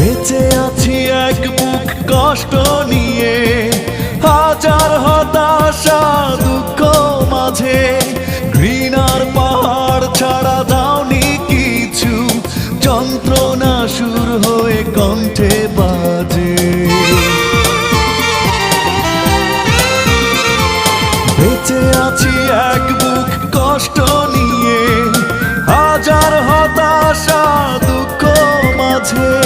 বেঁচে আছি এক বুক কষ্ট নিয়ে, হাজার হতাশা দুঃখ মাঝে। ঘৃণার পাহাড় ছাড়া দাওনি কিছু, যন্ত্রণা সুর হয়ে কণ্ঠে বাজে। বেঁচে আছি এক বুক কষ্ট নিয়ে, হাজার হতাশা দুঃখ মাঝে।